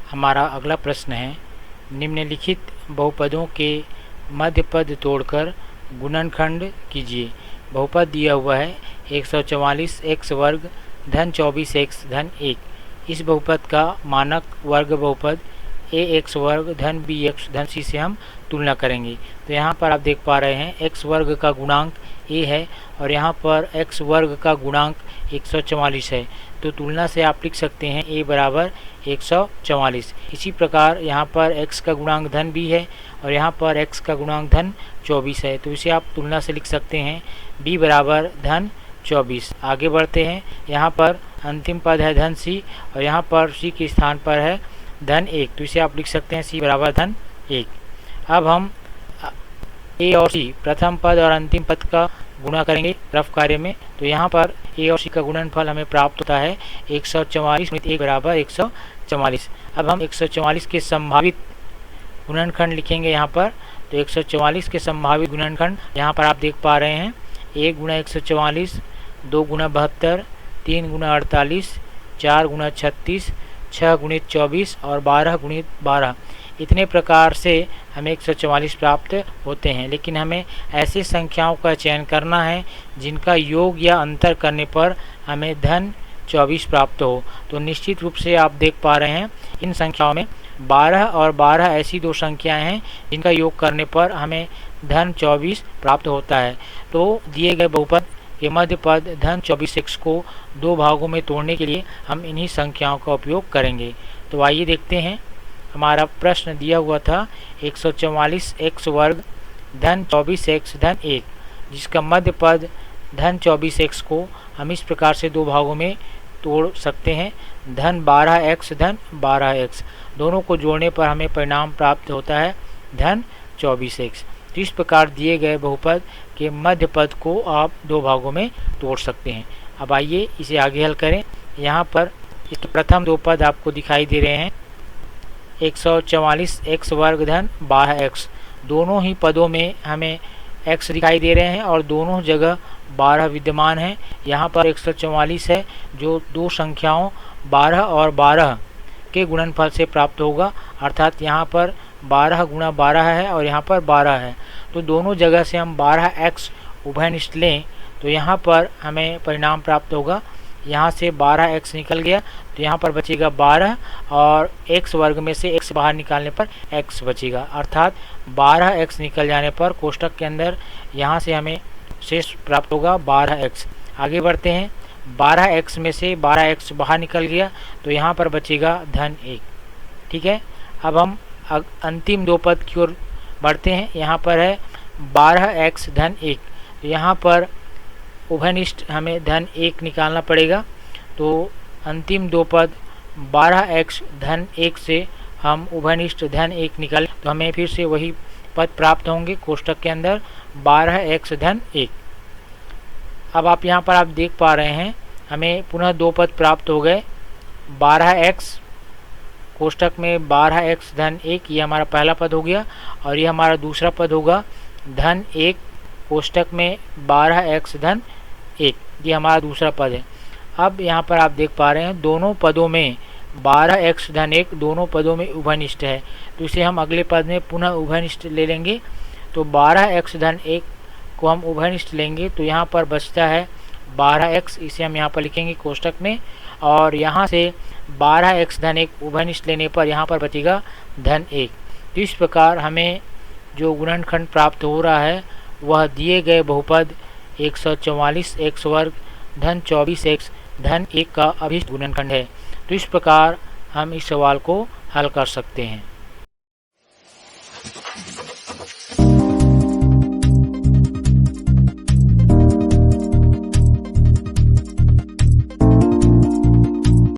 हमारा अगला प्रश्न है, निम्नलिखित बहुपदों के मध्य पद तोड़कर गुणनखंड कीजिए। बहुपद दिया हुआ है 144 x वर्ग धन 24 x धन 1। इस बहुपद का मानक वर्ग बहुपद ax वर्ग धन bx धन c से हम तुलना करेंगे। तो यहाँ पर आप देख पा रहे हैं x वर्ग का गुणांक a है और यहाँ पर x वर्ग का गुणांक 144 है। तो तुलना से आप लिख सकते हैं a बराबर 144। इसी प्रकार यहाँ पर x का गुणांक धन b है और यहाँ पर x का गुणांक धन 24 है। तो इसे आप तुलना से लिख सकते हैं b बराबर धन 24। आगे बढ़ते हैं, यहाँ पर अंतिम पद है धन c और यहाँ पर c के स्थान पर है धन 1। तो इसे आप लिख सकते हैं c बराबर धन 1। अब हम a और c प्रथम पद और अंतिम पद का गुणा करेंगे रफ कार्य में। तो यहाँ पर a और c का गुणनफल हमें प्राप्त होता है 144 × 1 बराबर 144। अब हम 144 के संभावित गुणनखंड लिखेंगे यहाँ पर। तो 144 के संभावित गुणनखंड यहाँ पर आप देख पा रहे हैं, 1 × 144, 2 × 72, 3 × 48, 4 × 36, 6 × 24 और 12 × 12। इतने प्रकार से हमें 144 प्राप्त होते हैं। लेकिन हमें ऐसी संख्याओं का चयन करना है जिनका योग या अंतर करने पर हमें धन 24 प्राप्त हो। तो निश्चित रूप से आप देख पा रहे हैं इन संख्याओं में 12 और 12 ऐसी दो संख्याएं हैं जिनका योग करने पर हमें धन 24 प्राप्त होता है। तो दिए गए बहुपद के मध्य पद धन 24x को दो भागों में तोड़ने के लिए हम इन्हीं संख्याओं का उपयोग करेंगे। तो आइए देखते हैं, हमारा प्रश्न दिया हुआ था 144 x वर्ग धन 24 x धन 1, जिसका मध्य पद धन 24 x को हम इस प्रकार से दो भागों में तोड़ सकते हैं, धन 12 x धन 12 x। दोनों को जोड़ने पर हमें परिणाम प्राप्त होता है धन 24 x। तो इस प्रकार दिए गए बहुपद के मध्य पद को आप दो भागों में तोड़ सकते हैं। अब आइए इसे आगे हल करें। यहाँ पर इसके प्रथम दो पद आपको दिखाई दे रहे हैं, 144 x वर्ग धन 12 x। दोनों ही पदों में हमें x दिखाई दे रहे हैं और दोनों जगह 12 विद्यमान है। यहाँ पर 144 है जो दो संख्याओं 12 और 12 के गुणनफल से प्राप्त होगा, अर्थात यहाँ पर 12 × 12 है और यहाँ पर 12 है। तो दोनों जगह से हम 12x उभयनिष्ठ लें तो यहाँ पर हमें परिणाम प्राप्त होगा। यहाँ से 12x निकल गया तो यहाँ पर बचेगा 12 और x वर्ग में से x बाहर निकालने पर x बचेगा, अर्थात 12x निकल जाने पर कोष्ठक के अंदर यहाँ से हमें शेष प्राप्त होगा 12x। आगे बढ़ते हैं, 12x में से 12x बाहर निकल गया तो यहाँ पर बचेगा धन 1। ठीक है, अब हम अंतिम दो पद की ओर बढ़ते हैं। यहाँ पर है 12x धन 1। तो यहाँ पर उभयनिष्ठ हमें धन 1 निकालना पड़ेगा। तो अंतिम दो पद 12x धन 1 से हम उभयनिष्ठ धन 1 निकालें तो हमें फिर से वही पद प्राप्त होंगे कोष्ठक के अंदर 12x धन 1। अब आप यहाँ पर आप देख पा रहे हैं हमें पुनः दो पद प्राप्त हो गए, 12x कोष्ठक में 12x धन 1, ये हमारा पहला पद हो गया और ये हमारा दूसरा पद होगा धन 1 कोष्ठक में 12x धन 1, ये हमारा दूसरा पद है। अब यहाँ पर आप देख पा रहे हैं दोनों पदों में 12x धन 1 दोनों पदों में उभयनिष्ठ है। तो इसे हम अगले पद में पुनः उभयनिष्ठ ले लेंगे। तो 12x धन 1 को हम उभयनिष्ठ लेंगे तो यहाँ पर बचता है 12x, इसे हम यहाँ पर लिखेंगे कोष्ठक में, और यहाँ से 12x धन 1 उभयनिष्ठ लेने पर यहाँ पर बचेगा धन 1। तो इस प्रकार हमें जो गुणनखंड प्राप्त हो रहा है वह दिए गए बहुपद 144 x वर्ग धन 24 x धन 1 का अभिष्ट गुणनखंड है। तो इस प्रकार हम इस सवाल को हल कर सकते हैं।